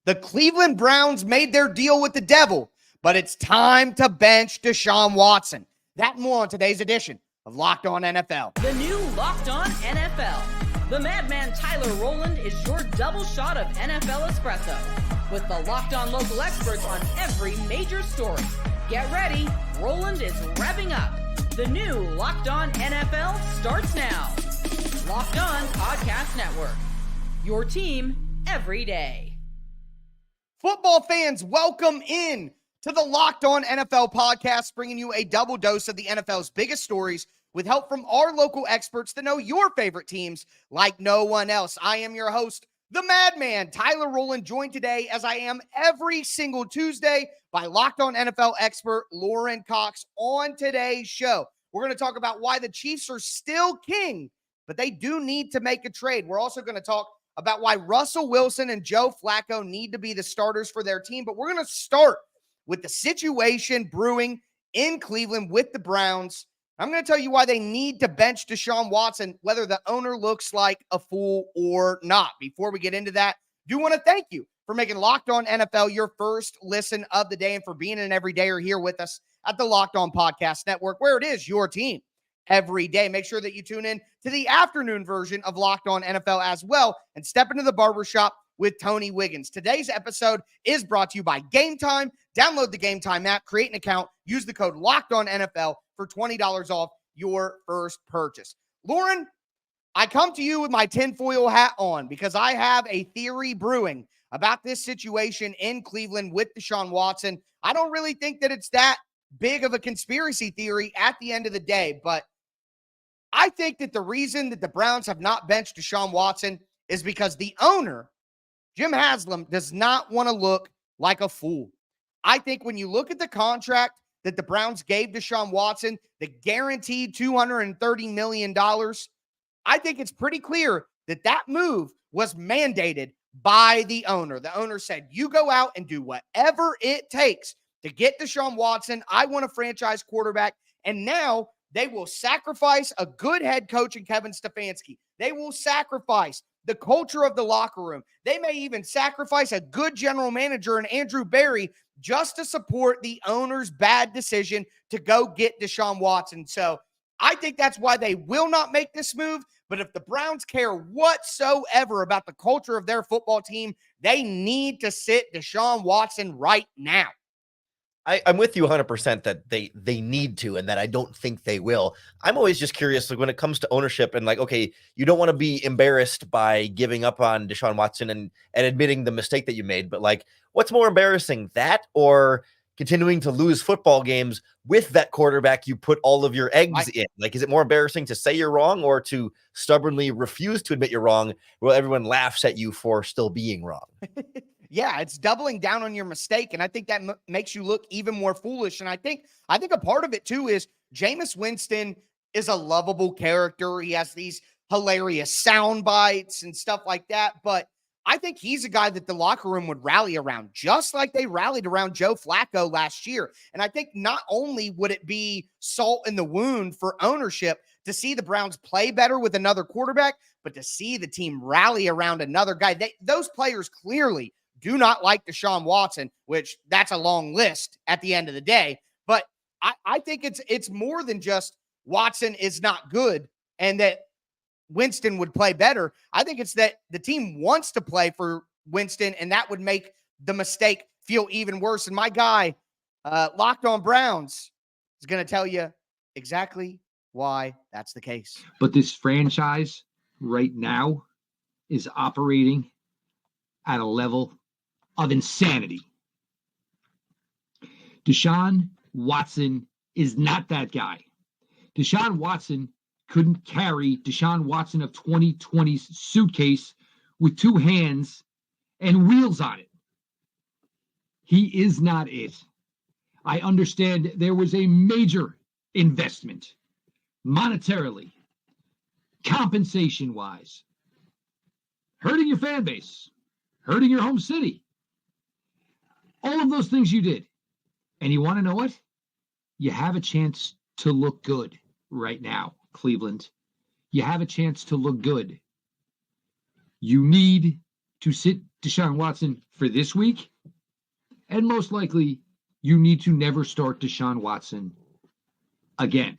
The Cleveland Browns made their deal with the devil, but it's time to bench Deshaun Watson. That and more on today's edition of Locked On NFL. The new Locked On NFL. The madman Tyler Rowland is your double shot of NFL espresso with the Locked On local experts on every major story. Get ready. Rowland is revving up. The new Locked On NFL starts now. Locked On Podcast Network. Your team every day. Football fans, welcome in to the Locked On NFL podcast, bringing you a double dose of the NFL's biggest stories with help from our local experts to know your favorite teams like no one else. I am your host, the madman, Tyler Rowland, joined today, as I am every single Tuesday, by Locked On NFL expert Lauren Cox. On today's show, we're going to talk about why the Chiefs are still king, but they do need to make a trade. We're also going to talk about why Russell Wilson and Joe Flacco need to be the starters for their team. But we're going to start with the situation brewing in Cleveland with the Browns. I'm going to tell you why they need to bench Deshaun Watson, whether the owner looks like a fool or not. Before we get into that, I do want to thank you for making Locked On NFL your first listen of the day and for being an everydayer here with us at the Locked On Podcast Network, where it is your team every day. Make sure that you tune in to the afternoon version of Locked On NFL as well and step into the barbershop with Tony Wiggins. Today's episode is brought to you by Game Time. Download the Game Time app, create an account, use the code Locked On NFL for $20 off your first purchase. Lauren, I come to you with my tinfoil hat on because I have a theory brewing about this situation in Cleveland with Deshaun Watson. I don't really think that it's that big of a conspiracy theory at the end of the day, but I think that the reason that the Browns have not benched Deshaun Watson is because the owner, Jim Haslam, does not want to look like a fool. I think when you look at the contract that the Browns gave Deshaun Watson, the guaranteed $230 million, I think it's pretty clear that that move was mandated by the owner. The owner said, you go out and do whatever it takes to get Deshaun Watson. I want a franchise quarterback. And now they will sacrifice a good head coach in Kevin Stefanski. They will sacrifice the culture of the locker room. They may even sacrifice a good general manager in Andrew Berry just to support the owner's bad decision to go get Deshaun Watson. So I think that's why they will not make this move. But if the Browns care whatsoever about the culture of their football team, they need to sit Deshaun Watson right now. I'm with you 100% that they need to, and that I don't think they will. I'm always just curious, like when it comes to ownership and like, okay, you don't want to be embarrassed by giving up on Deshaun Watson and admitting the mistake that you made, but like, what's more embarrassing, that or continuing to lose football games with that quarterback you put all of your eggs in? Like, is it more embarrassing to say you're wrong or to stubbornly refuse to admit you're wrong while everyone laughs at you for still being wrong? Yeah, it's doubling down on your mistake, and I think that makes you look even more foolish. And I think a part of it, too, is Jameis Winston is a lovable character. He has these hilarious sound bites and stuff like that, but I think he's a guy that the locker room would rally around, just like they rallied around Joe Flacco last year. And I think not only would it be salt in the wound for ownership to see the Browns play better with another quarterback, but to see the team rally around another guy. Those players clearly do not like Deshaun Watson, which that's a long list at the end of the day. But I think it's more than just Watson is not good and that Winston would play better. I think it's that the team wants to play for Winston, and that would make the mistake feel even worse. And my guy, Locked On Browns, is going to tell you exactly why that's the case. But this franchise right now is operating at a level of insanity. Deshaun Watson is not that guy. Deshaun Watson couldn't carry Deshaun Watson of 2020's suitcase with two hands and wheels on it. He is not it. I understand there was a major investment monetarily, compensation-wise, hurting your fan base, hurting your home city. All of those things you did. And you want to know what? You have a chance to look good right now, Cleveland. You have a chance to look good. You need to sit Deshaun Watson for this week, and most likely you need to never start Deshaun Watson again.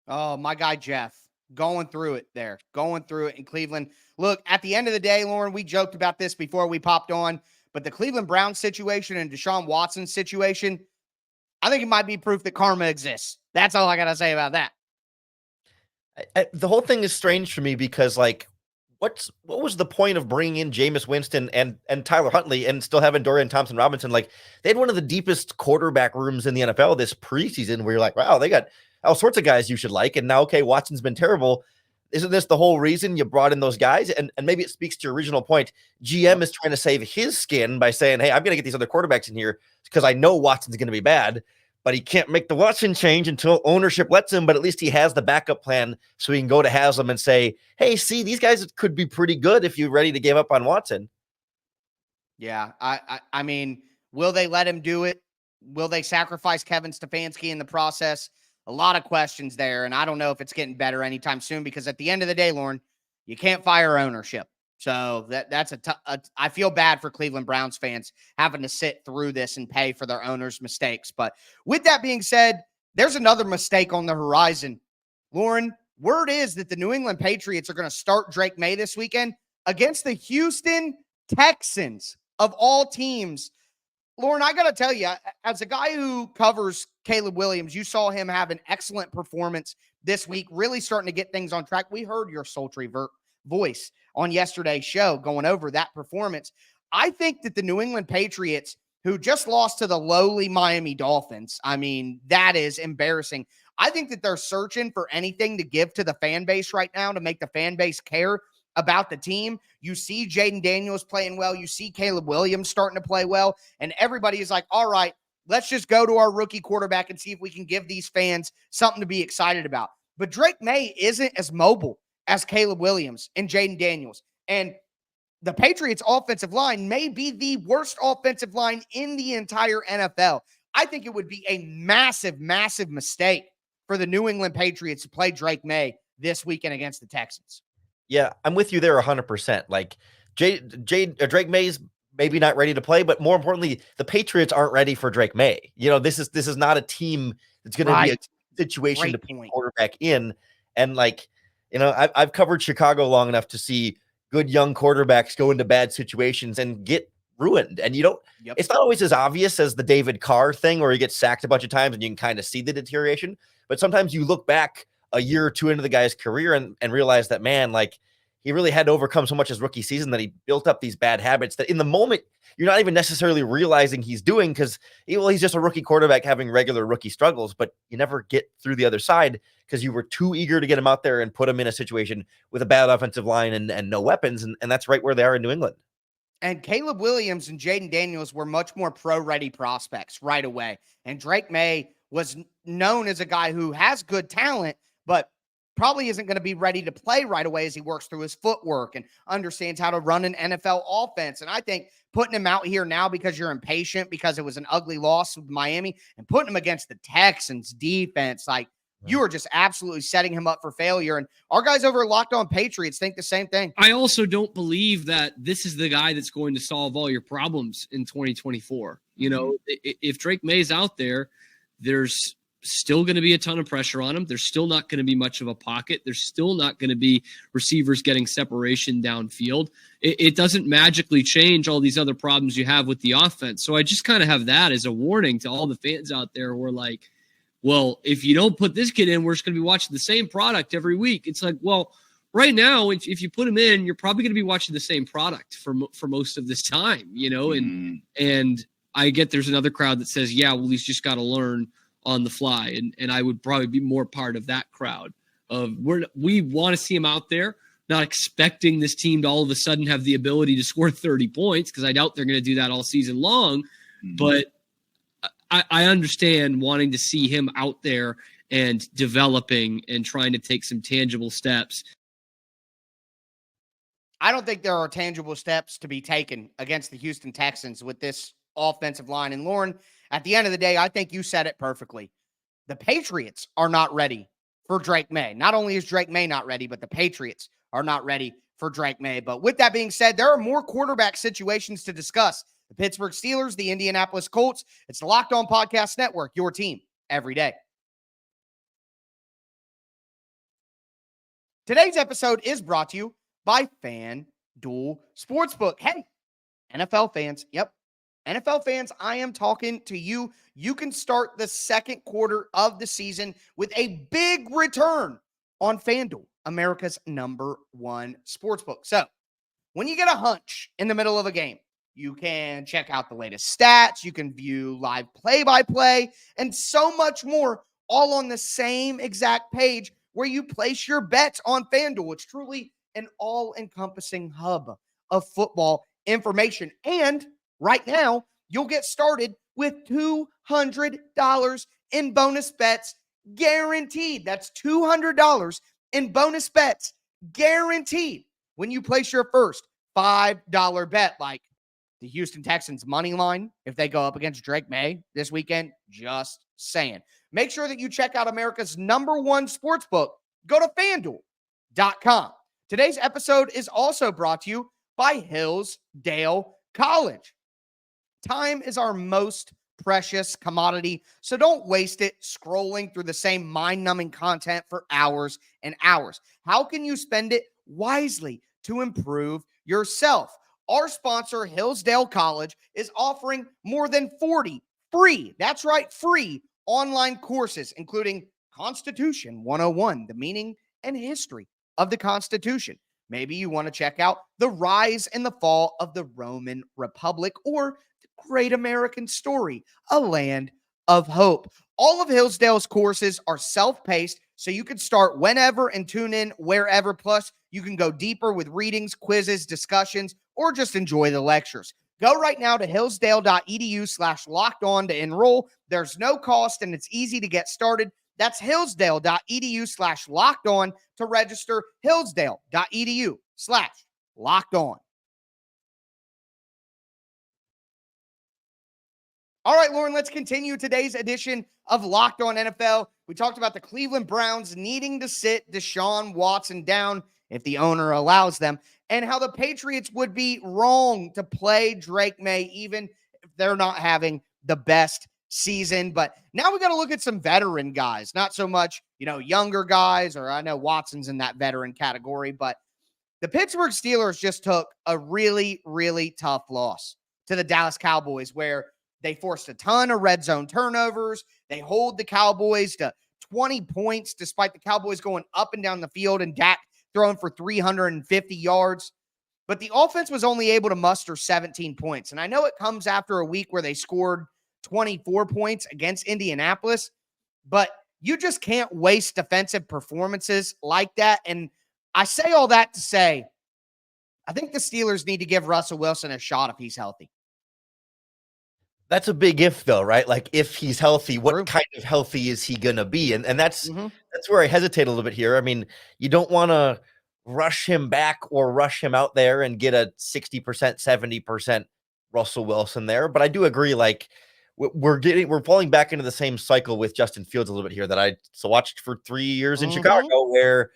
Oh, my guy, Jeff, going through it in Cleveland. Look, at the end of the day, Lauren, we joked about this before we popped on, but the Cleveland Browns situation and Deshaun Watson's situation, I think it might be proof that karma exists. That's all I got to say about that. The whole thing is strange for me because, like, what was the point of bringing in Jameis Winston and Tyler Huntley and still having Dorian Thompson-Robinson? Like, they had one of the deepest quarterback rooms in the NFL this preseason where you're like, wow, they got all sorts of guys you should like. And now, okay, Watson's been terrible. Isn't this the whole reason you brought in those guys? And maybe it speaks to your original point. GM is trying to save his skin by saying, hey, I'm going to get these other quarterbacks in here because I know Watson's going to be bad, but he can't make the Watson change until ownership lets him. But at least he has the backup plan so he can go to Haslam and say, hey, see, these guys could be pretty good if you're ready to give up on Watson. Yeah, I mean, will they let him do it? Will they sacrifice Kevin Stefanski in the process? A lot of questions there, and I don't know if it's getting better anytime soon because at the end of the day, Lauren, you can't fire ownership. So that's I feel bad for Cleveland Browns fans having to sit through this and pay for their owner's mistakes. But with that being said, there's another mistake on the horizon. Lauren, word is that the New England Patriots are going to start Drake Maye this weekend against the Houston Texans of all teams. Lauren, I got to tell you, as a guy who covers Caleb Williams, you saw him have an excellent performance this week, really starting to get things on track. We heard your sultry voice on yesterday's show going over that performance. I think that the New England Patriots, who just lost to the lowly Miami Dolphins, I mean, that is embarrassing. I think that they're searching for anything to give to the fan base right now to make the fan base care about the team. You see Jaden Daniels playing well. You see Caleb Williams starting to play well. And everybody is like, all right, let's just go to our rookie quarterback and see if we can give these fans something to be excited about. But Drake Maye isn't as mobile as Caleb Williams and Jaden Daniels. And the Patriots offensive line may be the worst offensive line in the entire NFL. I think it would be a massive, massive mistake for the New England Patriots to play Drake Maye this weekend against the Texans. Yeah, I'm with you there 100%. Like Drake Maye's maybe not ready to play, but more importantly, the Patriots aren't ready for Drake Maye. You know, this is not a team that's going to be a situation to put a quarterback in. And like, you know, I've covered Chicago long enough to see good young quarterbacks go into bad situations and get ruined. And you don't, it's not always as obvious as the David Carr thing where he gets sacked a bunch of times and you can kind of see the deterioration. But sometimes you look back a year or two into the guy's career and realize that, man, like he really had to overcome so much his rookie season that he built up these bad habits that in the moment you're not even necessarily realizing he's doing because, well, he's just a rookie quarterback having regular rookie struggles, but you never get through the other side because you were too eager to get him out there and put him in a situation with a bad offensive line and no weapons. And that's right where they are in New England. And Caleb Williams and Jaden Daniels were much more pro-ready prospects right away. And Drake Maye was known as a guy who has good talent, but probably isn't going to be ready to play right away as he works through his footwork and understands how to run an NFL offense. And I think putting him out here now because you're impatient because it was an ugly loss with Miami and putting him against the Texans defense, like you are just absolutely setting him up for failure. And our guys over at Locked On Patriots think the same thing. I also don't believe that this is the guy that's going to solve all your problems in 2024. You know, if Drake Maye's out there, there's still going to be a ton of pressure on him. There's still not going to be much of a pocket. There's still not going to be receivers getting separation downfield. It doesn't magically change all these other problems you have with the offense. So I just kind of have that as a warning to all the fans out there who are like, well, if you don't put this kid in, we're just going to be watching the same product every week. It's like, well, right now, if you put him in, you're probably going to be watching the same product for most of this time, you know? And I get there's another crowd that says, yeah, well, he's just got to learn on the fly. And I would probably be more part of that crowd of we want to see him out there, not expecting this team to all of a sudden have the ability to score 30 points because I doubt they're going to do that all season long. But I understand wanting to see him out there and developing and trying to take some tangible steps. I don't think there are tangible steps to be taken against the Houston Texans with this offensive line. And Lauren, at the end of the day, I think you said it perfectly. The Patriots are not ready for Drake Maye. Not only is Drake Maye not ready, but the Patriots are not ready for Drake Maye. But with that being said, there are more quarterback situations to discuss. The Pittsburgh Steelers, the Indianapolis Colts. It's the Locked On Podcast Network, your team every day. Today's episode is brought to you by FanDuel Sportsbook. Hey, NFL fans. Yep. NFL fans, I am talking to you. You can start the second quarter of the season with a big return on FanDuel, America's #1 sportsbook. So when you get a hunch in the middle of a game, you can check out the latest stats. You can view live play-by-play and so much more, all on the same exact page where you place your bets on FanDuel. It's truly an all-encompassing hub of football information. And right now, you'll get started with $200 in bonus bets guaranteed. That's $200 in bonus bets guaranteed when you place your first $5 bet, like the Houston Texans money line if they go up against Drake Maye this weekend. Just saying. Make sure that you check out America's #1 sportsbook. Go to FanDuel.com. Today's episode is also brought to you by Hillsdale College. Time is our most precious commodity, so don't waste it scrolling through the same mind-numbing content for hours and hours. How can you spend it wisely to improve yourself? Our sponsor, Hillsdale College, is offering more than 40 free, that's right, free online courses, including Constitution 101, the meaning and history of the Constitution. Maybe you want to check out the rise and the fall of the Roman Republic, or the Great American Story, a land of hope. All of Hillsdale's courses are self-paced, so you can start whenever and tune in wherever. Plus, you can go deeper with readings, quizzes, discussions, or just enjoy the lectures. Go right now to hillsdale.edu/lockedon to enroll. There's no cost, and it's easy to get started. That's hillsdale.edu/lockedon to register. hillsdale.edu/lockedon. All right, Lauren, let's continue today's edition of Locked On NFL. We talked about the Cleveland Browns needing to sit Deshaun Watson down if the owner allows them, and how the Patriots would be wrong to play Drake Maye even if they're not having the best season. But now we got to look at some veteran guys, not so much, younger guys, or I know Watson's in that veteran category, but the Pittsburgh Steelers just took a really, really tough loss to the Dallas Cowboys, where they forced a ton of red zone turnovers. They hold the Cowboys to 20 points, despite the Cowboys going up and down the field and Dak throwing for 350 yards. But the offense was only able to muster 17 points. And I know it comes after a week where they scored 24 points against Indianapolis, but you just can't waste defensive performances like that. And I say all that to say, I think the Steelers need to give Russell Wilson a shot if he's healthy. That's a big if, though, right? Like, if he's healthy, what kind of healthy is he going to be? And that's where I hesitate a little bit here. I mean, you don't want to rush him back or rush him out there and get a 60%, 70% Russell Wilson there. But I do agree, like, we're falling back into the same cycle with Justin Fields a little bit here that I watched for 3 years in Chicago, where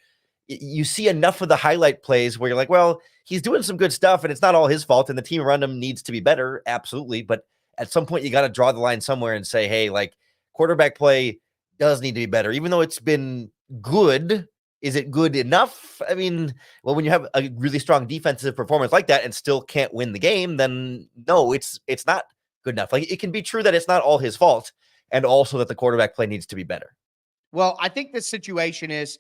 you see enough of the highlight plays where you're like, well, he's doing some good stuff and it's not all his fault, and the team around him needs to be better. Absolutely. But at some point, you got to draw the line somewhere and say, hey, like, quarterback play does need to be better. Even though it's been good, is it good enough? I mean, well, when you have a really strong defensive performance like that and still can't win the game, then no, it's not good enough. Like, it can be true that it's not all his fault, and also that the quarterback play needs to be better. Well, I think the situation is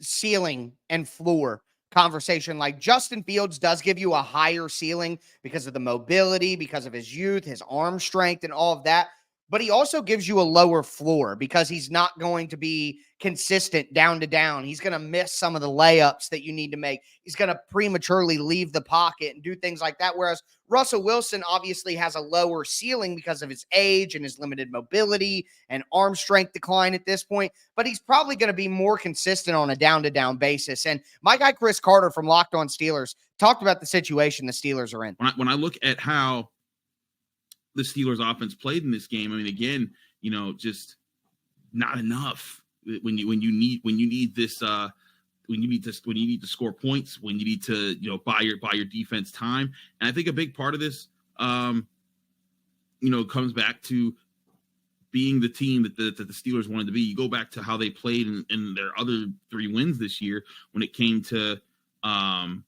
ceiling and floor conversation. Like, Justin Fields does give you a higher ceiling because of the mobility, because of his youth, his arm strength, and all of that. But he also gives you a lower floor because he's not going to be consistent down to down. He's going to miss some of the layups that you need to make. He's going to prematurely leave the pocket and do things like that. Whereas Russell Wilson obviously has a lower ceiling because of his age and his limited mobility and arm strength decline at this point. But he's probably going to be more consistent on a down-to-down basis. And my guy Chris Carter from Locked On Steelers talked about the situation the Steelers are in. When I look at how the Steelers offense played in this game, I mean, again, just not enough when you need this to score points, when you need to buy your defense time. And I think a big part of this comes back to being the team that the Steelers wanted to be. You go back to how they played in their other 3 wins this year when it came to when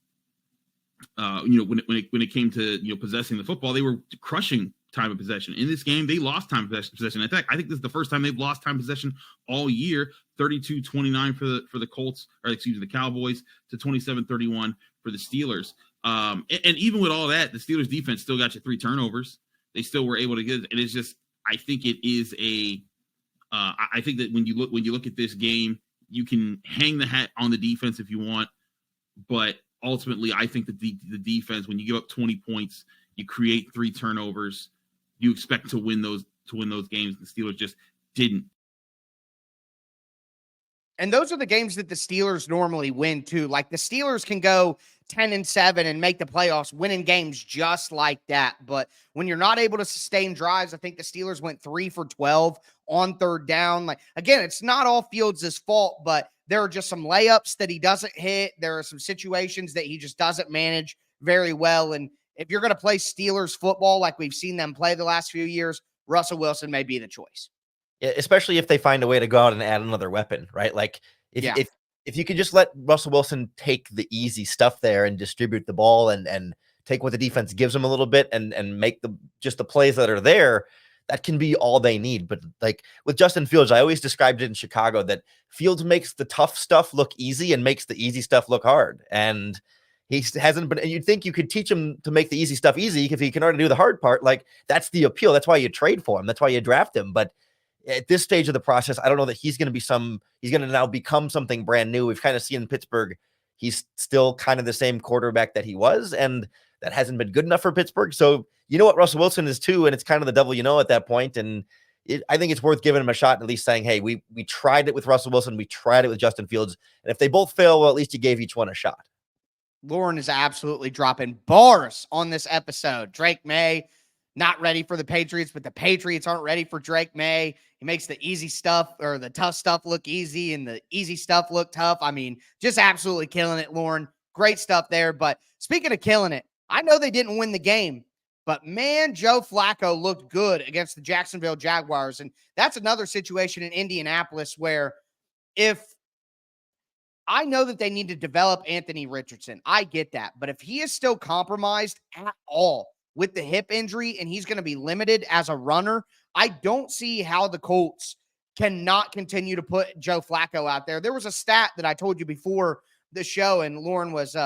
it came to possessing the football. They were crushing time of possession. In this game, they lost time of possession. In fact, I think this is the first time they've lost time of possession all year. 32-29 for the Colts, or excuse me, the Cowboys, to 27-31 for the Steelers. And even with all that, the Steelers defense still got you 3 turnovers. They still were able to get it. It's just, I think it is I think that when you look at this game, you can hang the hat on the defense if you want, but ultimately, I think that the defense, when you give up 20 points, you create 3 turnovers, you expect to win those games. The Steelers just didn't. And those are the games that the Steelers normally win too. Like, the Steelers can go 10-7 and make the playoffs, winning games just like that. But when you're not able to sustain drives, I think the Steelers went 3 for 12 on 3rd down. Like, again, it's not all Fields' fault, but there are just some layups that he doesn't hit. There are some situations that he just doesn't manage very well. And if you're going to play Steelers football like we've seen them play the last few years, Russell Wilson may be the choice. Yeah, especially if they find a way to go out and add another weapon, right? Like, if you could just let Russell Wilson take the easy stuff there and distribute the ball and take what the defense gives him a little bit and make the plays that are there, that can be all they need. But like with Justin Fields, I always described it in Chicago that Fields makes the tough stuff look easy and makes the easy stuff look hard. And he hasn't been, and you'd think you could teach him to make the easy stuff easy if he can already do the hard part. Like, that's the appeal. That's why you trade for him. That's why you draft him. But at this stage of the process, I don't know that he's going to now become something brand new. We've kind of seen in Pittsburgh, he's still kind of the same quarterback that he was, and that hasn't been good enough for Pittsburgh. So you know what Russell Wilson is too, and it's kind of the devil at that point. And I think it's worth giving him a shot and at least saying, hey, we tried it with Russell Wilson, we tried it with Justin Fields, and if they both fail, well, at least you gave each one a shot. Lauren is absolutely dropping bars on this episode. Drake Maye, not ready for the Patriots, but the Patriots aren't ready for Drake Maye. He makes the easy stuff or the tough stuff look easy and the easy stuff look tough. I mean, just absolutely killing it, Lauren. Great stuff there. But speaking of killing it, I know they didn't win the game, but man, Joe Flacco looked good against the Jacksonville Jaguars. And that's another situation in Indianapolis where I know that they need to develop Anthony Richardson. I get that. But if he is still compromised at all with the hip injury and he's going to be limited as a runner, I don't see how the Colts cannot continue to put Joe Flacco out there. There was a stat that I told you before the show, and Lauren was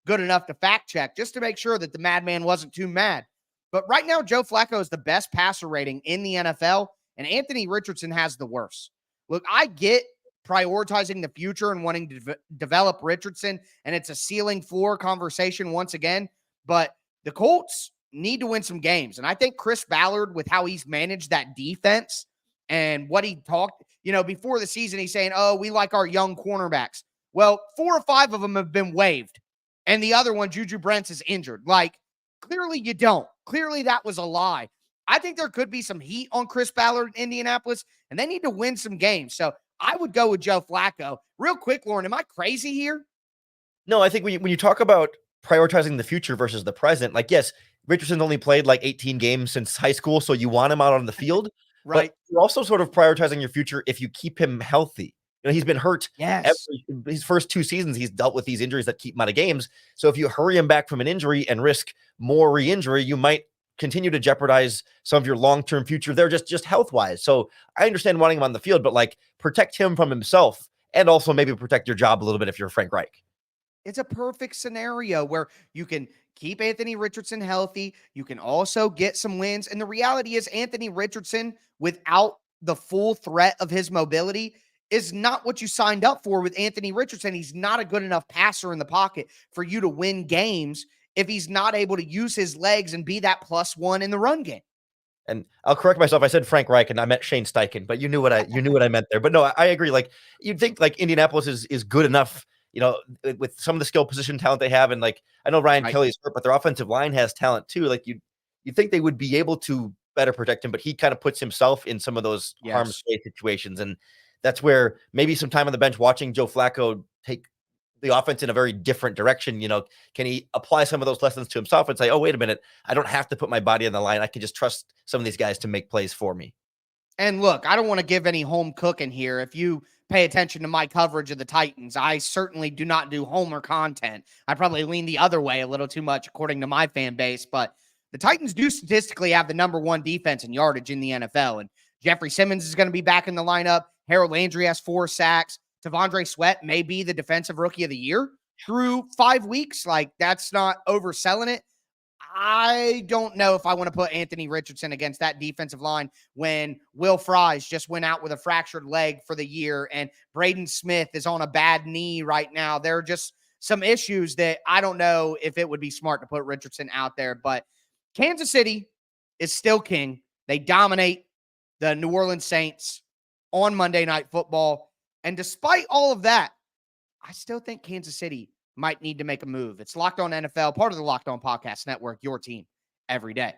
good enough to fact check just to make sure that the madman wasn't too mad. But right now, Joe Flacco is the best passer rating in the NFL, and Anthony Richardson has the worst. Look, I get prioritizing the future and wanting to develop Richardson, and it's a ceiling floor conversation once again, but the Colts need to win some games. And I think Chris Ballard, with how he's managed that defense and what he talked, before the season, he's saying, oh, we like our young cornerbacks. Well, 4 or 5 of them have been waived, and the other one, Juju Brents, is injured. Like, clearly you don't. Clearly that was a lie. I think there could be some heat on Chris Ballard in Indianapolis, and they need to win some games. So I would go with Joe Flacco. Real quick, Lauren, am I crazy here? No, I think when you talk about prioritizing the future versus the present, like, yes, Richardson's only played like 18 games since high school, so you want him out on the field. Right. But you're also sort of prioritizing your future if you keep him healthy. He's been hurt. Yes. His first 2 seasons, he's dealt with these injuries that keep him out of games. So if you hurry him back from an injury and risk more re-injury, you might continue to jeopardize some of your long-term future there, just health-wise. So I understand wanting him on the field, but like, protect him from himself and also maybe protect your job a little bit if you're Frank Reich. It's a perfect scenario where you can keep Anthony Richardson healthy. You can also get some wins. And the reality is Anthony Richardson, without the full threat of his mobility, is not what you signed up for with Anthony Richardson. He's not a good enough passer in the pocket for you to win games if he's not able to use his legs and be that +1 in the run game. And I'll correct myself. I said Frank Reich and I meant Shane Steichen, but you knew what I meant there. But no, I agree. Like, you'd think like Indianapolis is good enough, with some of the skill position talent they have. And like, I know Ryan Kelly is hurt, but their offensive line has talent too. Like, you'd think they would be able to better protect him, but he kind of puts himself in some of those harm's way situations. And that's where maybe some time on the bench watching Joe Flacco take the offense in a very different direction. Can he apply some of those lessons to himself and say, oh, wait a minute, I don't have to put my body on the line. I can just trust some of these guys to make plays for me. And look, I don't want to give any home cooking here. If you pay attention to my coverage of the Titans, I certainly do not do homer content. I probably lean the other way a little too much according to my fan base, but the Titans do statistically have the number one defense in yardage in the NFL. And Jeffrey Simmons is going to be back in the lineup. Harold Landry has 4 sacks. Tavondre Sweat may be the defensive rookie of the year through 5 weeks. Like, that's not overselling it. I don't know if I want to put Anthony Richardson against that defensive line when Will Fries just went out with a fractured leg for the year and Braden Smith is on a bad knee right now. There are just some issues that I don't know if it would be smart to put Richardson out there. But Kansas City is still king. They dominate the New Orleans Saints on Monday Night Football. And despite all of that, I still think Kansas City might need to make a move. It's Locked On NFL, part of the Locked On Podcast Network, your team every day.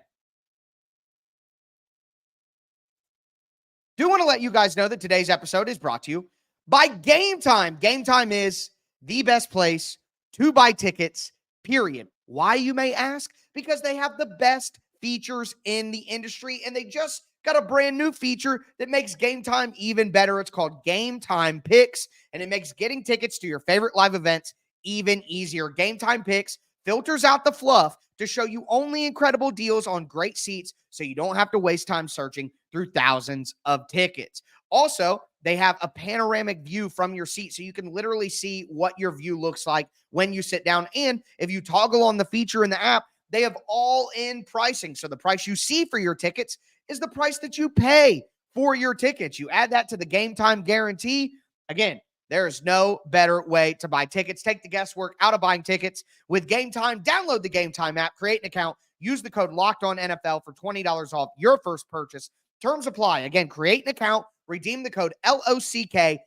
Do want to let you guys know that today's episode is brought to you by Game Time. Game Time is the best place to buy tickets, period. Why, you may ask? Because they have the best features in the industry, and they just got a brand new feature that makes Game Time even better. It's called Game Time Picks, and it makes getting tickets to your favorite live events even easier. Game Time Picks filters out the fluff to show you only incredible deals on great seats so you don't have to waste time searching through thousands of tickets. Also, they have a panoramic view from your seat so you can literally see what your view looks like when you sit down. And if you toggle on the feature in the app, they have all-in pricing. So the price you see for your tickets is the price that you pay for your tickets. You add that to the Game Time guarantee. Again, there is no better way to buy tickets. Take the guesswork out of buying tickets with Game Time. Download the Game Time app, create an account, use the code LOCKEDONNFL for $20 off your first purchase. Terms apply. Again, create an account, redeem the code LOCKEDONNFL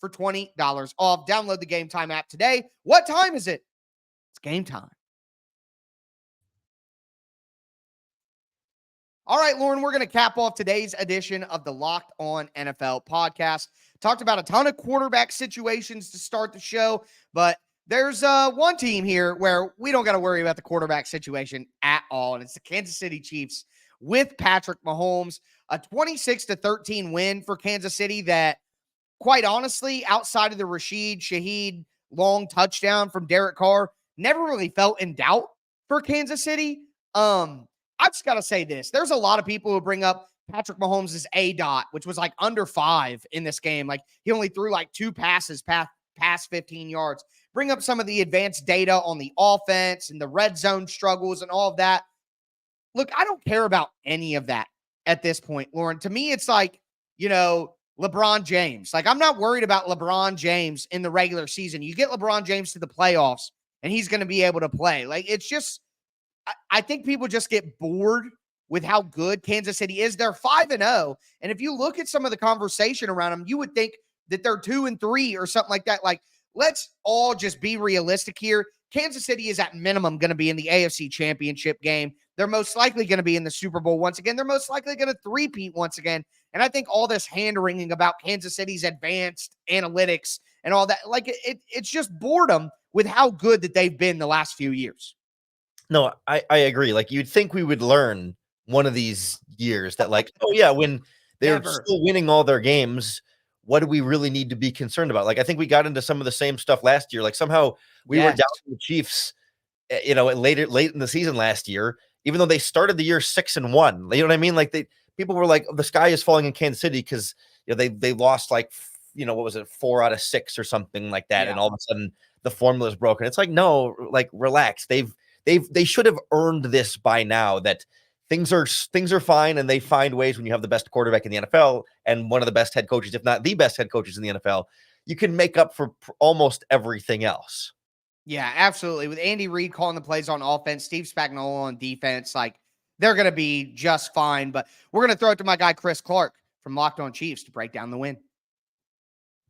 for $20 off. Download the Game Time app today. What time is it? It's game time. All right, Lauren, we're going to cap off today's edition of the Locked On NFL podcast. Talked about a ton of quarterback situations to start the show, but there's one team here where we don't got to worry about the quarterback situation at all, and it's the Kansas City Chiefs with Patrick Mahomes. A 26-13 win for Kansas City that, quite honestly, outside of the Rashid Shaheed long touchdown from Derek Carr, never really felt in doubt for Kansas City. I just got to say this. There's a lot of people who bring up Patrick Mahomes' ADOT, which was like under 5 in this game. Like, he only threw like 2 passes past 15 yards. Bring up some of the advanced data on the offense and the red zone struggles and all of that. Look, I don't care about any of that at this point, Lauren. To me, it's like, LeBron James. Like, I'm not worried about LeBron James in the regular season. You get LeBron James to the playoffs, and he's going to be able to play. Like, it's just, I think people just get bored with how good Kansas City is. They're 5-0. And if you look at some of the conversation around them, you would think that they're 2-3 or something like that. Like, let's all just be realistic here. Kansas City is at minimum going to be in the AFC Championship game. They're most likely going to be in the Super Bowl once again. They're most likely going to three-peat once again. And I think all this hand-wringing about Kansas City's advanced analytics and all that, like, it's just boredom with how good that they've been the last few years. No, I agree. Like, you'd think we would learn one of these years that, like, oh yeah, when they're still winning all their games, what do we really need to be concerned about? Like, I think we got into some of the same stuff last year. Like, somehow we were down to the Chiefs, late in the season last year, even though they started the year 6-1. You know what I mean? Like, people were like, the sky is falling in Kansas City because they lost like, what was it, 4 out of 6 or something like that, and all of a sudden the formula is broken. It's like, no, like, relax. They should have earned this by now, that things are fine, and they find ways when you have the best quarterback in the NFL and one of the best head coaches, if not the best head coaches in the NFL, you can make up for almost everything else. Yeah, absolutely. With Andy Reid calling the plays on offense, Steve Spagnuolo on defense, like, they're going to be just fine. But we're going to throw it to my guy, Chris Clark from Locked On Chiefs, to break down the win.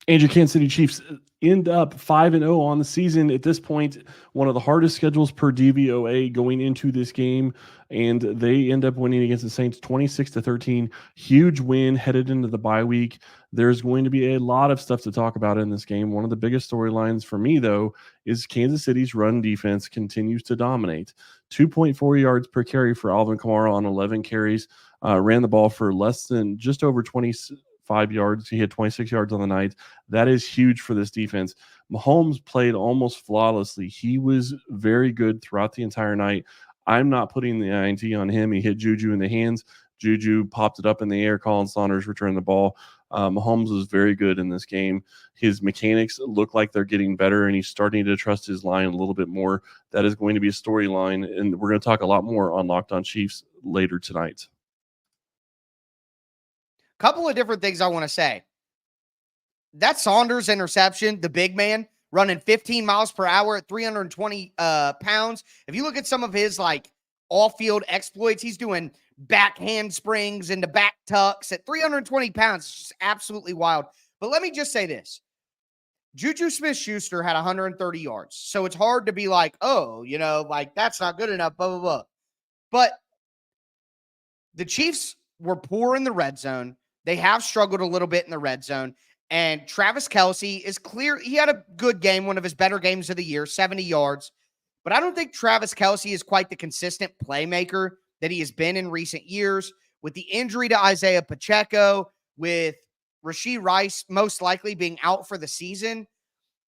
And your Kansas City Chiefs end up 5-0 on the season. At this point, one of the hardest schedules per DVOA going into this game, and they end up winning against the Saints 26-13. Huge win headed into the bye week. There's going to be a lot of stuff to talk about in this game. One of the biggest storylines for me, though, is Kansas City's run defense continues to dominate. 2.4 yards per carry for Alvin Kamara on 11 carries. Ran the ball for less than just over 25 yards. He had 26 yards on the night. That is huge for this defense. Mahomes played almost flawlessly. He was very good throughout the entire night. I'm not putting the INT on him. He hit Juju in the hands. Juju popped it up in the air. Colin Saunders returned the ball. Mahomes was very good in this game. His mechanics look like they're getting better, and he's starting to trust his line a little bit more. That is going to be a storyline, and we're going to talk a lot more on Locked On Chiefs later tonight. Couple of different things I want to say. That Saunders interception, the big man, running 15 miles per hour at 320 pounds. If you look at some of his like off-field exploits, he's doing back handsprings into back tucks at 320 pounds. It's just absolutely wild. But let me just say this. Juju Smith-Schuster had 130 yards. So it's hard to be like, oh, you know, like that's not good enough, blah, blah, blah. But the Chiefs were poor in the red zone. They have struggled a little bit in the red zone. And Travis Kelce is clear. He had a good game, one of his better games of the year, 70 yards. But I don't think Travis Kelce is quite the consistent playmaker that he has been in recent years. With the injury to Isaiah Pacheco, with Rashee Rice most likely being out for the season,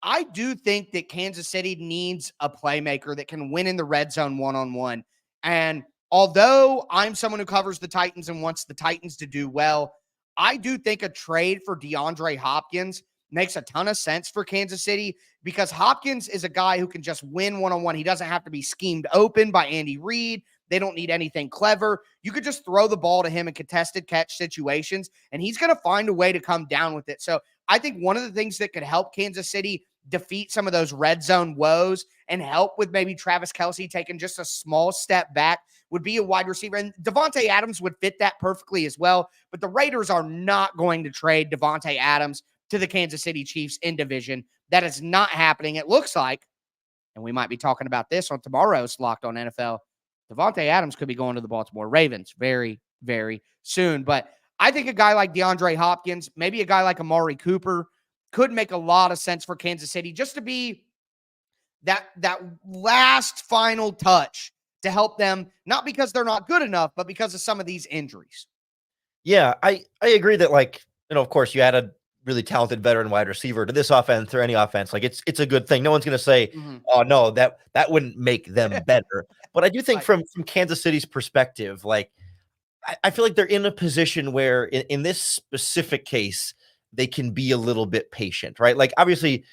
I do think that Kansas City needs a playmaker that can win in the red zone one-on-one. And although I'm someone who covers the Titans and wants the Titans to do well, I do think a trade for DeAndre Hopkins makes a ton of sense for Kansas City because Hopkins is a guy who can just win one-on-one. He doesn't have to be schemed open by Andy Reid. They don't need anything clever. You could just throw the ball to him in contested catch situations, and he's going to find a way to come down with it. So I think one of the things that could help Kansas City defeat some of those red zone woes and help with maybe Travis Kelce taking just a small step back would be a wide receiver. And Devontae Adams would fit that perfectly as well. But the Raiders are not going to trade Devontae Adams to the Kansas City Chiefs in division. That is not happening. It looks like, and we might be talking about this on tomorrow's Locked On NFL, Devontae Adams could be going to the Baltimore Ravens very, very soon. But I think a guy like DeAndre Hopkins, maybe a guy like Amari Cooper, could make a lot of sense for Kansas City just to be that last final touch to help them, not because they're not good enough, but because of some of these injuries. Yeah, I agree that, like, you know, of course, you add a really talented veteran wide receiver to this offense or any offense. Like, it's a good thing. No one's going to say, oh, no, that wouldn't make them better. But I do think from Kansas City's perspective, like, I feel like they're in a position where in this specific case, they can be a little bit patient, right? Like, obviously,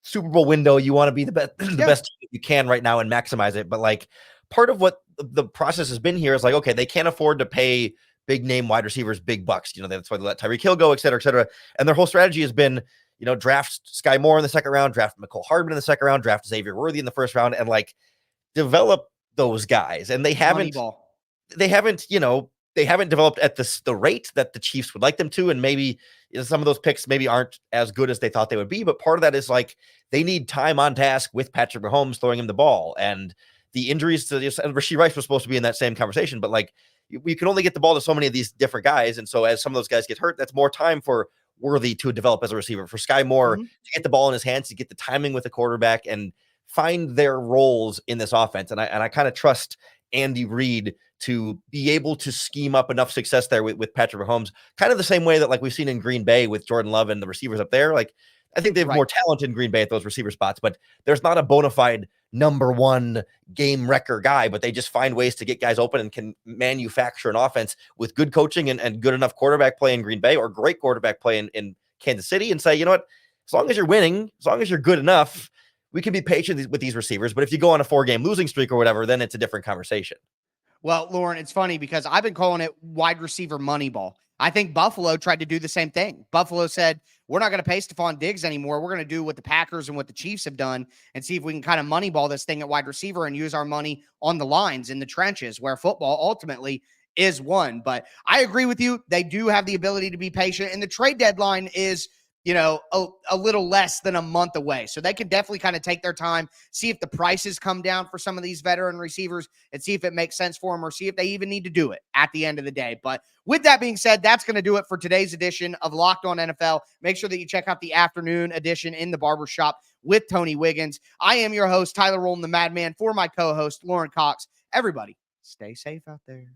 Super Bowl window, you want to be the best, best team you can right now and maximize it. But like, part of what the process has been here is like, okay, they can't afford to pay big name wide receivers big bucks. You know, that's why they let Tyreek Hill go, et cetera, et cetera. And their whole strategy has been, you know, draft Sky Moore in the second round, draft McCole Hardman in the second round, draft Xavier Worthy in the first round, and like develop those guys. And they haven't, you know, they haven't developed at the rate that the Chiefs would like them to. And maybe, you know, some of those picks maybe aren't as good as they thought they would be. But part of that is like they need time on task with Patrick Mahomes throwing him the ball. And the injuries to and Rashee Rice was supposed to be in that same conversation. But like, you can only get the ball to so many of these different guys. And so as some of those guys get hurt, that's more time for Worthy to develop as a receiver, for Sky Moore to get the ball in his hands, to get the timing with the quarterback and find their roles in this offense. And I kind of trust Andy Reid to be able to scheme up enough success there with Patrick Mahomes, kind of the same way that like we've seen in Green Bay with Jordan Love and the receivers up there. Like, I think they have more talent in Green Bay at those receiver spots, but there's not a bona fide number one game wrecker guy, but they just find ways to get guys open and can manufacture an offense with good coaching and good enough quarterback play in Green Bay or great quarterback play in Kansas City and say, you know what, as long as you're winning, as long as you're good enough, we can be patient with these receivers. But if you go on a 4-game losing streak or whatever, then it's a different conversation. Well, Lauren, it's funny because I've been calling it wide receiver Moneyball. I think Buffalo tried to do the same thing. Buffalo said, we're not going to pay Stephon Diggs anymore. We're going to do what the Packers and what the Chiefs have done and see if we can kind of moneyball this thing at wide receiver and use our money on the lines in the trenches where football ultimately is won. But I agree with you. They do have the ability to be patient. And the trade deadline is a little less than a month away. So they can definitely kind of take their time, see if the prices come down for some of these veteran receivers and see if it makes sense for them or see if they even need to do it at the end of the day. But with that being said, that's going to do it for today's edition of Locked On NFL. Make sure that you check out the afternoon edition in the barbershop with Tony Wiggins. I am your host, Tyler Rowland, the Madman, for my co-host, Lauren Cox. Everybody, stay safe out there.